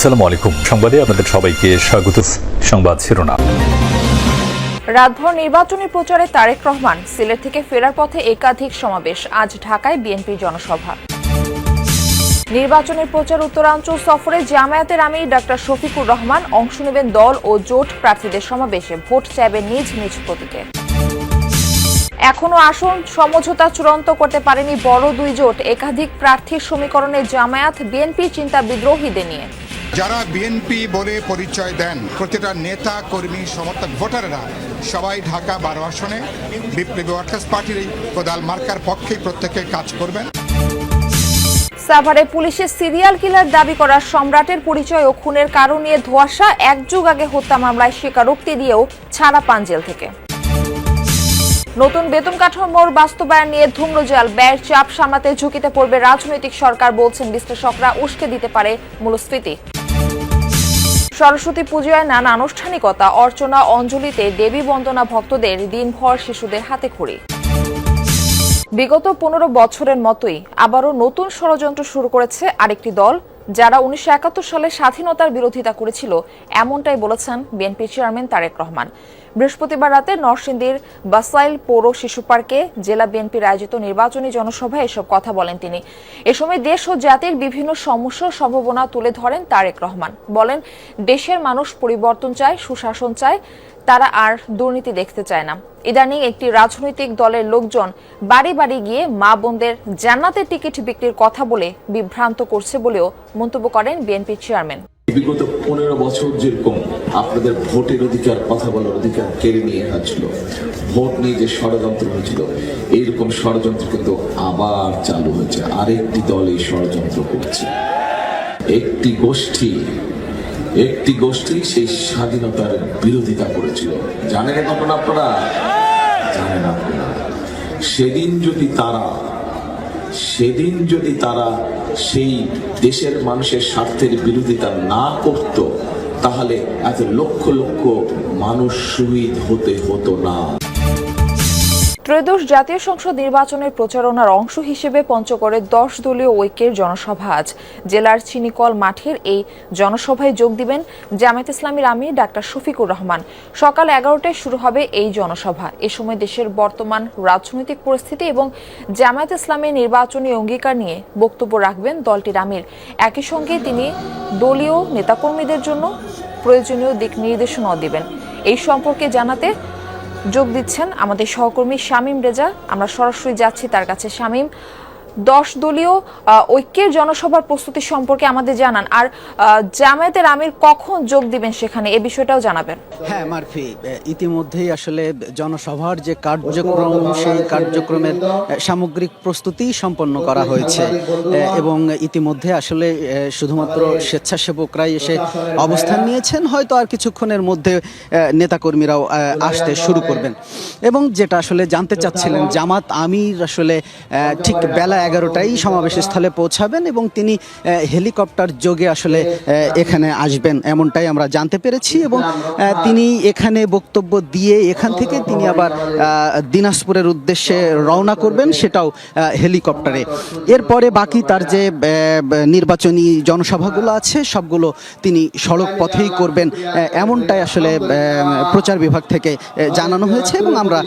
আসসালামু আলাইকুম। সংবাদে আপনাদের সবাইকে স্বাগত। সংবাদ শিরোনাম। রাতভর নির্বাচনী প্রচারে তারেক রহমান। সিলেট থেকে ফেরার পথে একাধিক সমাবেশ। আজ ঢাকায় বিএনপির জনসভা। নির্বাচনের প্রচার উত্তরাঞ্চল সফরে জামায়াতের আমির ডাক্তার শফিকুর রহমান। অংশ নেবেন দল ও জোট প্রার্থীদের সমাবেশে। ভোট চাইবেন নিজ নিজ প্রতীকে। এখনো আসন সমঝোতা চূড়ান্ত করতে পারেনি বড় দুই জোট। একাধিক প্রার্থীর সমীকরণে জামায়াত বিএনপি চিন্তা বিদ্রোহীদের নিয়ে। যারা বিএনপি বলে পরিচয় দেন প্রতিটা নেতা কর্মী সমর্থক ভোটাররা সবাই ঢাকা 12 আসনে বিপ্লবী ওয়ার্কার্স পার্টির এই কোদাল মার্কার পক্ষেই প্রত্যেকে কাজ করবেন। সাভারে পুলিশের সিরিয়াল কিলার দাবি করা সম্রাটের পরিচয় ও খুনের কারণ নিয়ে ধোঁয়াশা। এক যুগ আগে হত্যা মামলায় স্বীকারোক্তি দিয়েও ছাড়া পান জেল থেকে। নতুন বেতন কাঠামোর বাস্তবায়ন নিয়ে ধূম্রজাল। ব্যয়ের চাপ সামলাতে ঝুঁকিতে পড়বে রাজনৈতিক সরকার, বলছেন বিশ্লেষকরা। উস্কে দিতে পারে মূল্যস্ফীতি। সরস্বতী পূজায় নানা আনুষ্ঠানিকতা। অর্চনা অঞ্জলিতে দেবী বন্দনা ভক্তদের। দিনভর শিশুদের হাতে খড়ি। বিগত 15 বছরের মতোই আবারও নতুন ষড়যন্ত্র শুরু করেছে আরেকটি দল, যারা 1971 সালে স্বাধীনতার বিরোধিতা করেছিল, এমনটাই বলেছেন বিএনপি চেয়ারম্যান তারেক রহমান। বৃহস্পতিবার রাতে নরসিংদীর বাসাইল পৌর শিশু পার্কে জেলা বিএনপির আয়োজিত নির্বাচনী জনসভায় এসব কথা বলেন তিনি। এ সময় দেশ ও জাতির বিভিন্ন সমস্যা সম্ভাবনা তুলে ধরেন তারেক রহমান। বলেন, দেশের মানুষ পরিবর্তন চায়, সুশাসন চায়, তারা আর দুর্নীতি দেখতে চায় না। ইদানিং একটি রাজনৈতিক দলের লোকজন বাড়ি বাড়ি গিয়ে মা বোনদের জান্নাতের টিকিট বিক্রির কথা বলে বিভ্রান্ত করছে বলেও মন্তব্য করেন বিএনপি চেয়ারম্যান। বিগত 15 বছর যেরকম আপনাদের ভোটের অধিকার, কথা বলার অধিকার কেড়ে নিয়ে আসছিল, ভোট নিয়ে যে ষড়যন্ত্র হয়েছিল, এইরকম ষড়যন্ত্র কিন্তু আবার চালু হয়েছে। আরেকটি দল এই ষড়যন্ত্র করছে। একটি গোষ্ঠী সেই স্বাধীনতার বিরোধিতা করেছিল। জানেন কখন আপনারা? জানেন আপনারা? সেদিন যদি তারা সেই দেশের মানুষের স্বার্থের বিরোধিতা না করত, তাহলে এত লক্ষ লক্ষ মানুষ শহীদ হতো না। ত্রয়োদশ জাতীয় সংসদ নির্বাচনের প্রচারণার অংশ হিসেবে পঞ্চগড়ে 10 দলীয় ঐক্যের জনসভা আজ। জেলার চিনিকল মাঠের এই জনসভায় যোগ দিবেন জামায়াত ইসলামীর আমির ডাক্তার শফিকুর রহমান। সকাল 11টায় শুরু হবে এই জনসভা। এ সময় দেশের বর্তমান রাজনৈতিক পরিস্থিতি এবং জামায়াত ইসলামের নির্বাচনী অঙ্গীকার নিয়ে বক্তব্য রাখবেন দলটির আমির। একই সঙ্গে তিনি দলীয় নেতাকর্মীদের জন্য প্রয়োজনীয় দিক নির্দেশনাও দিবেন। এই সম্পর্কে জানাতে যোগ দিচ্ছেন আমাদের সহকর্মী শামীম রেজা। আমরা সরাসরি যাচ্ছি তার কাছে। শামীম, 10 দলীয় ঐক্যের জনসভার প্রস্তুতি সম্পর্কে আমাদের জানান, আর জামায়াতের আমির কখন যোগ দিবেন সেখানে, এই বিষয়টাও জানাবেন। হ্যাঁ মারফি, ইতিমধ্যেই আসলে জনসভার যে কার্যক্রম, সেই কার্যক্রমের সামগ্রিক প্রস্তুতি সম্পন্ন করা হয়েছে এবং ইতিমধ্যে আসলে শুধুমাত্র স্বেচ্ছাসেবকরাই এসে অবস্থান নিয়েছেন। হয়তো আর কিছুক্ষণের মধ্যে নেতাকর্মীরাও আসতে শুরু করবেন। এবং যেটা আসলে জানতে চাচ্ছিলেন, জামাত আমির আসলে ঠিক বেলা 11টায় সমাবেশ স্থলে পৌঁছাবেন এবং তিনি হেলিকপ্টার যোগে আসলে এখানে আসবেন, এমনটাই আমরা জানতে পেরেছি। এবং তিনি এখানে বক্তব্য দিয়ে এখান থেকে তিনি আবার দিনাজপুরের উদ্দেশ্যে রওনা করবেন, সেটাও হেলিকপ্টারে। এরপরে বাকি তার যে নির্বাচনী জনসভাগুলো আছে সবগুলো তিনি সড়ক পথেই করবেন, এমনটাই আসলে প্রচার বিভাগ থেকে জানানো হয়েছে এবং আমরা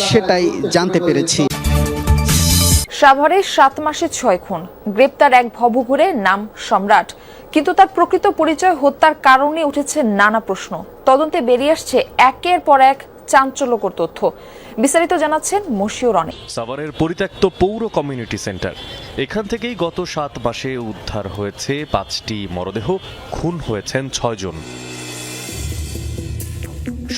সেটাই জানতে পেরেছি। সাভারে 7 মাসে 6 খুন, গ্রেপ্তার এক ভবঘুরে, নাম সম্রাট। কিন্তু তার প্রকৃত পরিচয় হত্যার কারণে উঠেছে নানা প্রশ্ন। তদন্তে বেরিয়ে আসছে একের পর এক চাঞ্চল্যকর তথ্য। বিস্তারিত জানাচ্ছেন মশিউর অনেক। সাভারের পরিত্যক্ত পৌর কমিউনিটি সেন্টার, এখান থেকেই গত 7 মাসে উদ্ধার হয়েছে 5টি মরদেহ। খুন হয়েছেন 6 জন।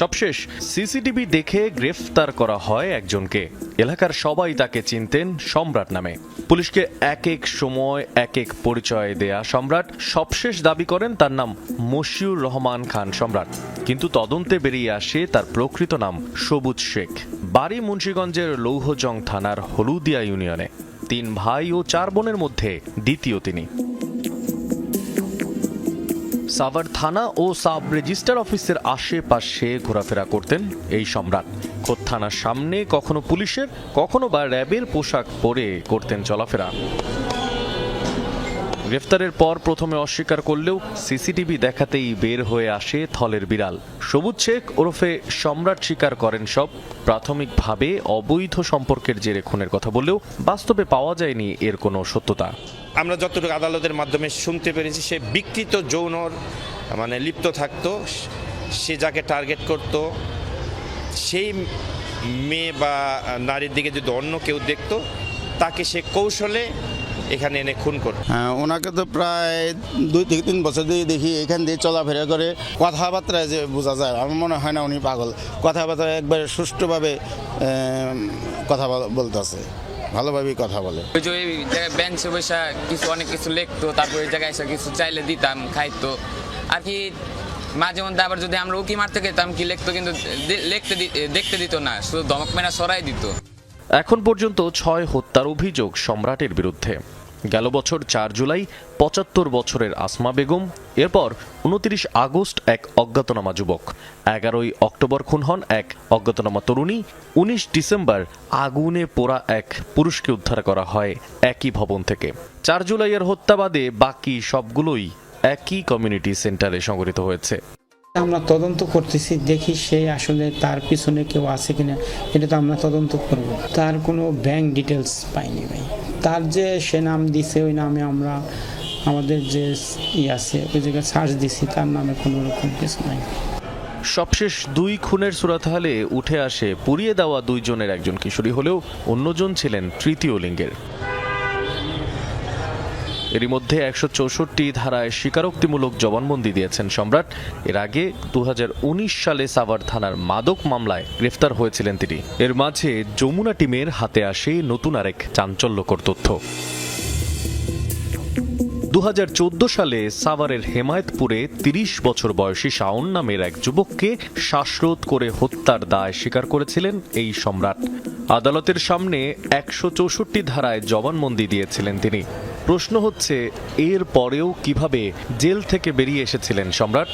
সবশেষ সিসিটিভি দেখে গ্রেফতার করা হয় একজনকে। এলাকার সবাই তাকে চিনতেন সম্রাট নামে। পুলিশকে এক এক সময় এক এক পরিচয় দেয়া সম্রাট সবশেষ দাবি করেন তার নাম মশিউর রহমান খান সম্রাট। কিন্তু তদন্তে বেরিয়ে আসে তার প্রকৃত নাম সবুজ শেখ। বাড়ি মুন্সিগঞ্জের লৌহজং থানার হলুদিয়া ইউনিয়নে। 3 ভাই ও 4 বোনের মধ্যে দ্বিতীয় তিনি। সাভার থানা ও সাব রেজিস্ট্রার অফিসের আশেপাশে ঘোরাফেরা করতেন এই সম্রাট। খোদ থানার সামনে কখনো পুলিশের, কখনো বা র্যাবের পোশাক পরে করতেন চলাফেরা। গ্রেফতারের পর প্রথমে অস্বীকার করলেও সিসিটিভি দেখাতেই বের হয়ে আসে থলের বিড়াল। সবুজ শেখ ওরফে সম্রাট স্বীকার করেন সব। প্রাথমিকভাবে অবৈধ সম্পর্কের জেরে খুনের কথা বললেও বাস্তবে পাওয়া যায়নি এর কোনো সত্যতা। আমরা যতটুকু আদালতের মাধ্যমে শুনতে পেরেছি, সে বিকৃত যৌনর লিপ্ত থাকতো। সে যাকে টার্গেট করত, সেই মেয়ে বা নারীর দিকে যদি অন্য কেউ দেখতো, তাকে সে কৌশলে এখানে এনে খুন করত। ওনাকে তো প্রায় 2-3 বছর দিয়ে দেখি এখান দিয়ে চলাফেরা করে, কথাবার্তায় যে বোঝা যায়। আমার মনে হয় না উনি পাগল, কথাবার্তা একবার সুষ্ঠুভাবে কথা বলতেছে, ভালোভাবেই কথা বলে। ওই যে ওই জায়গায় বেঞ্চে বসে অনেক কিছু লিখতো, তারপর ওই জায়গায় এসে কিছু চাইলে দিতাম, খাইতো আর কি। মাঝে মধ্যে আবার যদি আমরা উকি মারতে গেতাম কি লিখতো, কিন্তু দেখতে দিত না, শুধু ধমক মেনা সরাই দিত। এখন পর্যন্ত 6 হত্যার অভিযোগ সম্রাটের বিরুদ্ধে। গেল বছর 4 জুলাই 75 বছরের আসমা বেগম, এরপর 29 আগস্ট এক অজ্ঞাতনামা যুবক, 11ই অক্টোবর খুন হন এক অজ্ঞাতনামা তরুণী, 19 ডিসেম্বর আগুনে পোড়া এক পুরুষকে উদ্ধার করা হয় একই ভবন থেকে। 4 জুলাইয়ের হত্যা বাদে বাকি সবগুলোই একই কমিউনিটি সেন্টারে সংঘটিত হয়েছে। আমরা তদন্ত করতেছি, দেখি সে আসলে তার পিছনে কেউ আছে কিনা, এটা তো আমরা তদন্ত করব। তার কোনো ব্যাংক ডিটেলস পাইনি ভাই। তার যে সে নাম দিছে, ওই নামে আমরা আমাদের যে আছে ওই জায়গায় সার্চ দিছি, তার নামে কোনো রকম কিছু নাই। সবশেষ 2 খুনের সুরাতহালে উঠে আসে পুড়িয়ে দেওয়া 2 জনের একজন কিশোরী হলেও অন্যজন ছিলেন তৃতীয় লিঙ্গের। এরই মধ্যে 164 ধারায় স্বীকারোক্তিমূলক জবানবন্দি দিয়েছেন সম্রাট। এর আগে 2019 সালে সাভার থানার মাদক মামলায় গ্রেফতার হয়েছিলেন তিনি। এর মাঝে যমুনা টিমের হাতে আসে নতুন আরেক চাঞ্চল্যকর তথ্য। 2014 সালে সাভারের হেমায়েতপুরে 30 বছর বয়সী শাওন নামের এক যুবককে শ্বাসরোধ করে হত্যার দায় স্বীকার করেছিলেন এই সম্রাট। আদালতের সামনে 164 ধারায় জবানবন্দি দিয়েছিলেন তিনি। প্রশ্ন হচ্ছে, এর পরেও কিভাবে জেল থেকে বেরিয়ে এসেছিলেন সম্রাট?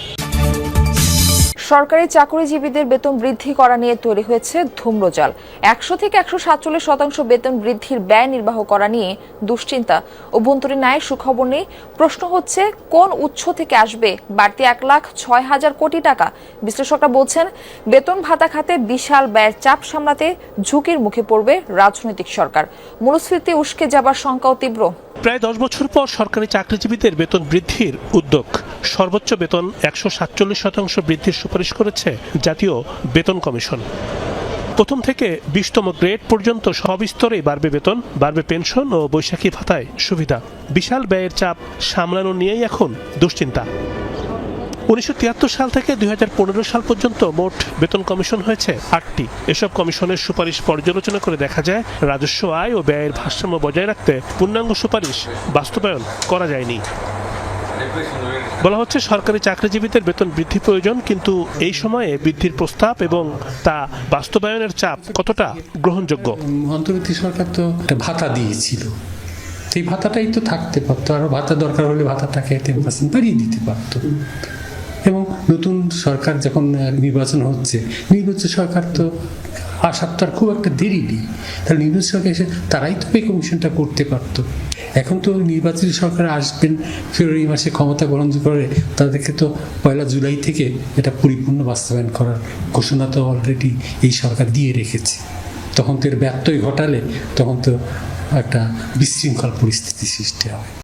সরকারি চাকরিজীবীদের বেতন বৃদ্ধি করা নিয়ে তৈরি হয়েছে ধূম্রজাল। 100 থেকে 147% বেতন বৃদ্ধির ব্যয় নির্বাহ করা নিয়ে দুশ্চিন্তা। অভ্যন্তরীণ আয়ের সুখবর নেই। প্রশ্ন হচ্ছে, কোন উৎস থেকে আসবে বাড়তি 1,06,000 কোটি টাকা? বিশ্লেষকরা বলছেন, বেতন ভাতা খাতে বিশাল ব্যয়ের চাপ সামলাতে ঝুঁকির মুখে পড়বে রাজনৈতিক সরকার। মূল্যস্ফীতি উস্কে যাবার শঙ্কাও তীব্র। প্রায় 10 বছর পর সরকারি চাকরিজীবীদের বেতন বৃদ্ধির উদ্যোগ। সর্বোচ্চ বেতন 147% বৃদ্ধির সুপারিশ করেছে জাতীয় বেতন কমিশন। প্রথম থেকে 20তম গ্রেড পর্যন্ত সব স্তরেই বাড়বে বেতন, বাড়বে পেনশন ও বৈশাখী ভাতায় সুবিধা। বিশাল ব্যয়ের চাপ সামলানো নিয়েই এখন দুশ্চিন্তা। 1973 সাল থেকে 2015 সাল পর্যন্ত মোট বেতন কমিশন হয়েছে 8টি। এসব কমিশনের সুপারিশ পর্যালোচনা করে দেখা যায়, রাজস্ব আয় ও ব্যয়ের ভারসাম্য বজায় রাখতে পূর্ণাঙ্গ সুপারিশ বাস্তবায়ন করা যায়নি। বলা হচ্ছে, সরকারি চাকরিজীবীদের বেতন বৃদ্ধি প্রয়োজন, কিন্তু এই সময়ে বৃদ্ধির প্রস্তাব এবং তা বাস্তবায়নের চাপ কতটা গ্রহণযোগ্য? অন্তর্বর্তী সরকার তো একটা ভাতা দিয়েছিল, সেই ভাতাটাই তো থাকতে পারতো, আরো ভাতা দরকার হলে ভাতাটাকে 10% বাড়িয়ে দিতে পারতো। এবং নতুন সরকার যখন নির্বাচন হচ্ছে, নির্বাচিত সরকার তো আসার তো আর খুব একটা দেরি নেই, তাহলে নির্বাচিত সরকার এসে তারাই তো পে কমিশনটা করতে পারতো। এখন তো নির্বাচিত সরকার আসবেন ফেব্রুয়ারি মাসে ক্ষমতা গ্রহণ করে, তাদেরকে তো 1 জুলাই থেকে এটা পরিপূর্ণ বাস্তবায়ন করার ঘোষণা তো অলরেডি এই সরকার দিয়ে রেখেছে। তখন তো এর ব্যত্যয় ঘটালে তখন তো একটা বিশৃঙ্খল পরিস্থিতি সৃষ্টি হয়।